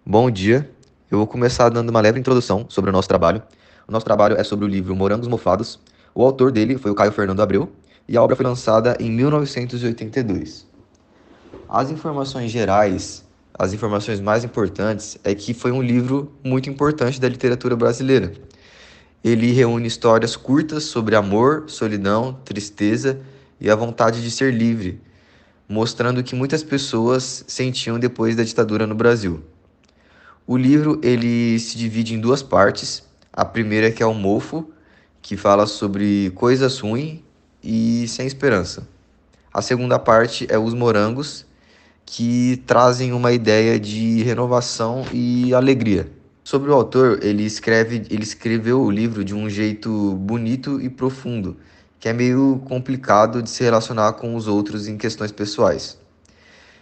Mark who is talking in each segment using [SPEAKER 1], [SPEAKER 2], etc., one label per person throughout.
[SPEAKER 1] Bom dia. Eu vou começar dando uma leve introdução sobre o nosso trabalho. O nosso trabalho é sobre o livro Morangos Mofados. O autor dele foi o Caio Fernando Abreu e a obra foi lançada em 1982. As informações gerais, as informações mais importantes é que foi um livro muito importante da literatura brasileira. Ele reúne histórias curtas sobre amor, solidão, tristeza e a vontade de ser livre, mostrando o que muitas pessoas sentiam depois da ditadura no Brasil. O livro ele se divide em duas partes. A primeira que é o Mofo, que fala sobre coisas ruins e sem esperança. A segunda parte é Os Morangos, que trazem uma ideia de renovação e alegria. Sobre o autor, ele escreveu o livro de um jeito bonito e profundo, que é meio complicado de se relacionar com os outros em questões pessoais.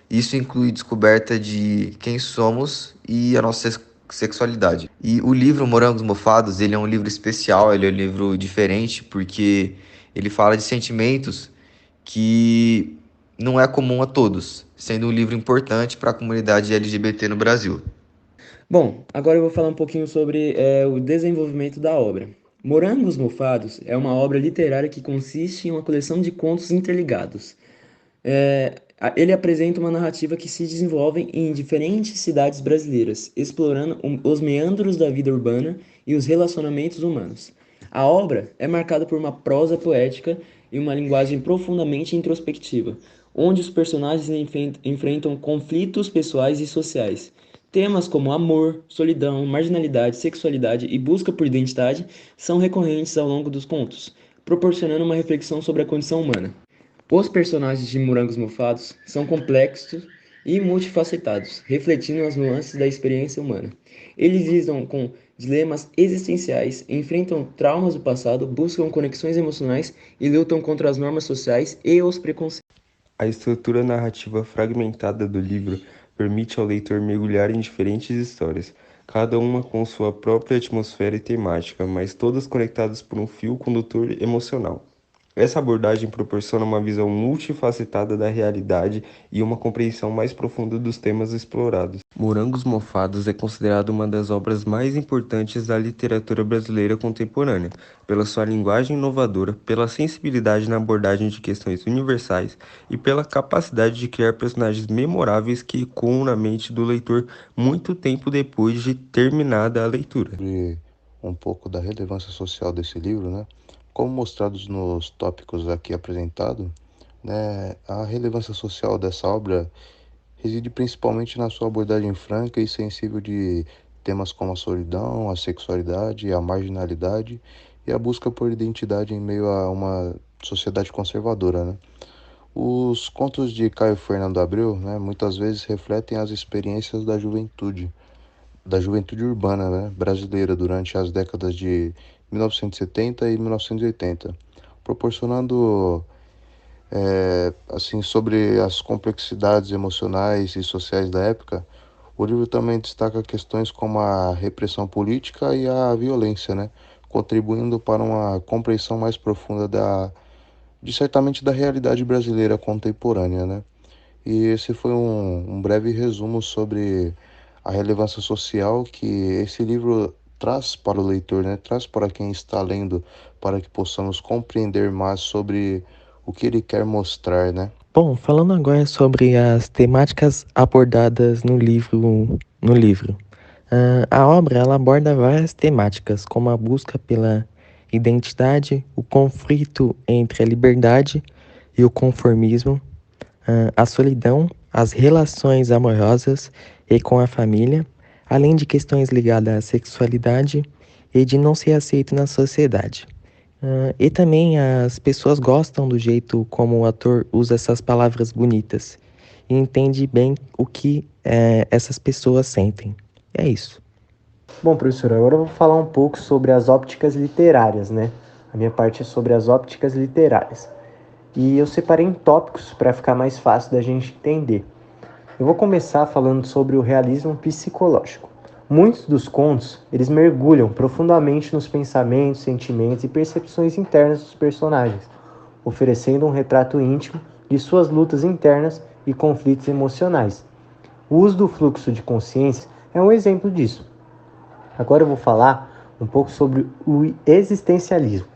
[SPEAKER 1] Isso inclui descoberta de quem somos e a nossa sexualidade. E o livro Morangos Mofados, ele é um livro especial, ele é um livro diferente, porque ele fala de sentimentos que não é comum a todos, sendo um livro importante para a comunidade LGBT no Brasil.
[SPEAKER 2] Bom, agora eu vou falar um pouquinho sobre o desenvolvimento da obra. Morangos Mofados é uma obra literária que consiste em uma coleção de contos interligados. Ele apresenta uma narrativa que se desenvolve em diferentes cidades brasileiras, explorando os meandros da vida urbana e os relacionamentos humanos. A obra é marcada por uma prosa poética e uma linguagem profundamente introspectiva, onde os personagens enfrentam conflitos pessoais e sociais. Temas como amor, solidão, marginalidade, sexualidade e busca por identidade são recorrentes ao longo dos contos, proporcionando uma reflexão sobre a condição humana. Os personagens de Morangos Mofados são complexos e multifacetados, refletindo as nuances da experiência humana. Eles lidam com dilemas existenciais, enfrentam traumas do passado, buscam conexões emocionais e lutam contra as normas sociais e os preconceitos.
[SPEAKER 3] A estrutura narrativa fragmentada do livro permite ao leitor mergulhar em diferentes histórias, cada uma com sua própria atmosfera e temática, mas todas conectadas por um fio condutor emocional. Essa abordagem proporciona uma visão multifacetada da realidade e uma compreensão mais profunda dos temas explorados. Morangos Mofados é considerado uma das obras mais importantes da literatura brasileira contemporânea, pela sua linguagem inovadora, pela sensibilidade na abordagem de questões universais e pela capacidade de criar personagens memoráveis que ecoam na mente do leitor muito tempo depois de terminada a leitura.
[SPEAKER 4] Sobre um pouco da relevância social desse livro, né? Como mostrados nos tópicos aqui apresentados, né, a relevância social dessa obra reside principalmente na sua abordagem franca e sensível de temas como a solidão, a sexualidade, a marginalidade e a busca por identidade em meio a uma sociedade conservadora, né? Os contos de Caio Fernando Abreu, né, muitas vezes refletem as experiências da juventude urbana, né, brasileira durante as décadas de 1970 e 1980, proporcionando assim sobre as complexidades emocionais e sociais da época. O livro também destaca questões como a repressão política e a violência, né, contribuindo para uma compreensão mais profunda de certamente da realidade brasileira contemporânea, né? E esse foi um breve resumo sobre a relevância social que esse livro traz para o leitor, né? Traz para quem está lendo, para que possamos compreender mais sobre o que ele quer mostrar, né?
[SPEAKER 5] Bom, falando agora sobre as temáticas abordadas no livro. A obra ela aborda várias temáticas, como a busca pela identidade, o conflito entre a liberdade e o conformismo, a solidão, as relações amorosas e com a família, além de questões ligadas à sexualidade e de não ser aceito na sociedade. E também as pessoas gostam do jeito como o ator usa essas palavras bonitas e entende bem o que essas pessoas sentem. É isso.
[SPEAKER 6] Bom, professor, agora eu vou falar um pouco sobre as ópticas literárias, né? A minha parte é sobre as ópticas literárias. E eu separei em tópicos para ficar mais fácil da gente entender. Eu vou começar falando sobre o realismo psicológico. Muitos dos contos, eles mergulham profundamente nos pensamentos, sentimentos e percepções internas dos personagens, oferecendo um retrato íntimo de suas lutas internas e conflitos emocionais. O uso do fluxo de consciência é um exemplo disso. Agora eu vou falar um pouco sobre o existencialismo.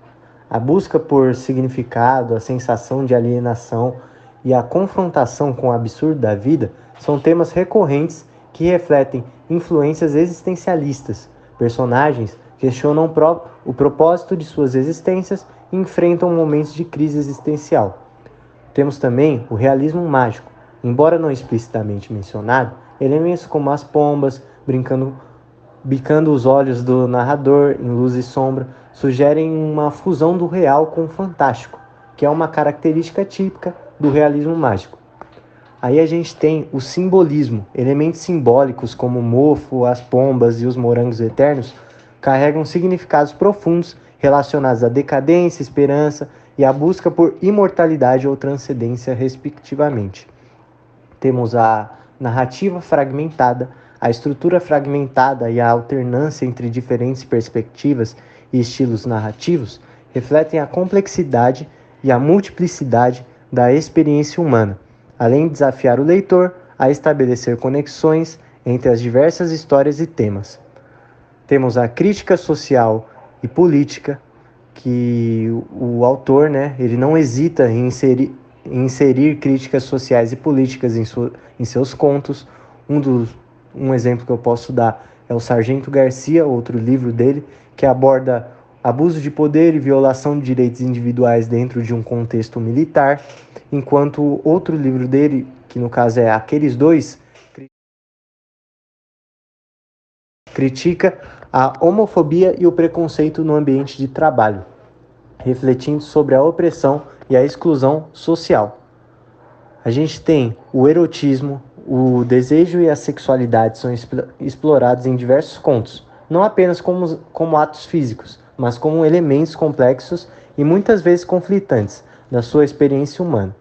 [SPEAKER 6] A busca por significado, a sensação de alienação e a confrontação com o absurdo da vida são temas recorrentes que refletem influências existencialistas. Personagens questionam o propósito de suas existências e enfrentam momentos de crise existencial. Temos também o realismo mágico. Embora não explicitamente mencionado, elementos como as pombas, bicando os olhos do narrador em luz e sombra, sugerem uma fusão do real com o fantástico, que é uma característica típica do realismo mágico. Aí a gente tem o simbolismo. Elementos simbólicos como o mofo, as pombas e os morangos eternos carregam significados profundos relacionados à decadência, esperança e à busca por imortalidade ou transcendência, respectivamente. Temos a narrativa fragmentada. A estrutura fragmentada e a alternância entre diferentes perspectivas e estilos narrativos refletem a complexidade e a multiplicidade da experiência humana, além de desafiar o leitor a estabelecer conexões entre as diversas histórias e temas. Temos a crítica social e política, que o autor, ele não hesita em inserir críticas sociais e políticas em seus contos. Um exemplo que eu posso dar é o Sargento Garcia, outro livro dele, que aborda abuso de poder e violação de direitos individuais dentro de um contexto militar, enquanto outro livro dele, que no caso é Aqueles Dois, critica a homofobia e o preconceito no ambiente de trabalho, refletindo sobre a opressão e a exclusão social. A gente tem o erotismo, o desejo e a sexualidade são explorados em diversos contos, não apenas como atos físicos, mas como elementos complexos e muitas vezes conflitantes da sua experiência humana.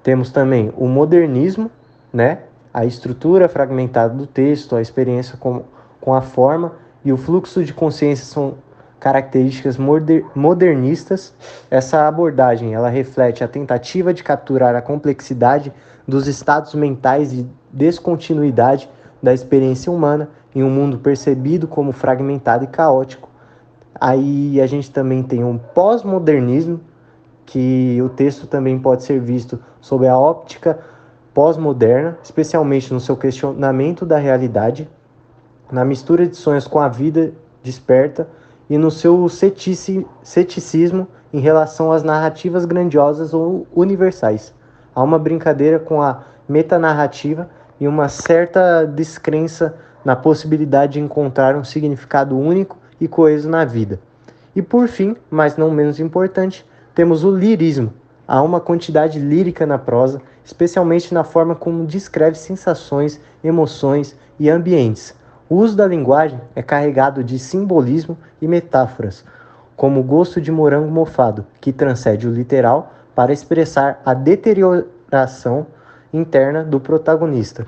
[SPEAKER 6] Temos também o modernismo, a estrutura fragmentada do texto, a experiência com a forma e o fluxo de consciência são características modernistas. Essa abordagem ela reflete a tentativa de capturar a complexidade dos estados mentais e descontinuidade da experiência humana em um mundo percebido como fragmentado e caótico. Aí a gente também tem um pós-modernismo, que o texto também pode ser visto sob a óptica pós-moderna, especialmente no seu questionamento da realidade, na mistura de sonhos com a vida desperta e no seu ceticismo em relação às narrativas grandiosas ou universais. Há uma brincadeira com a metanarrativa e uma certa descrença na possibilidade de encontrar um significado único e coeso na vida. E por fim, mas não menos importante, temos o lirismo. Há uma quantidade lírica na prosa, especialmente na forma como descreve sensações, emoções e ambientes. O uso da linguagem é carregado de simbolismo e metáforas, como o gosto de morango mofado, que transcende o literal para expressar a deterioração interna do protagonista.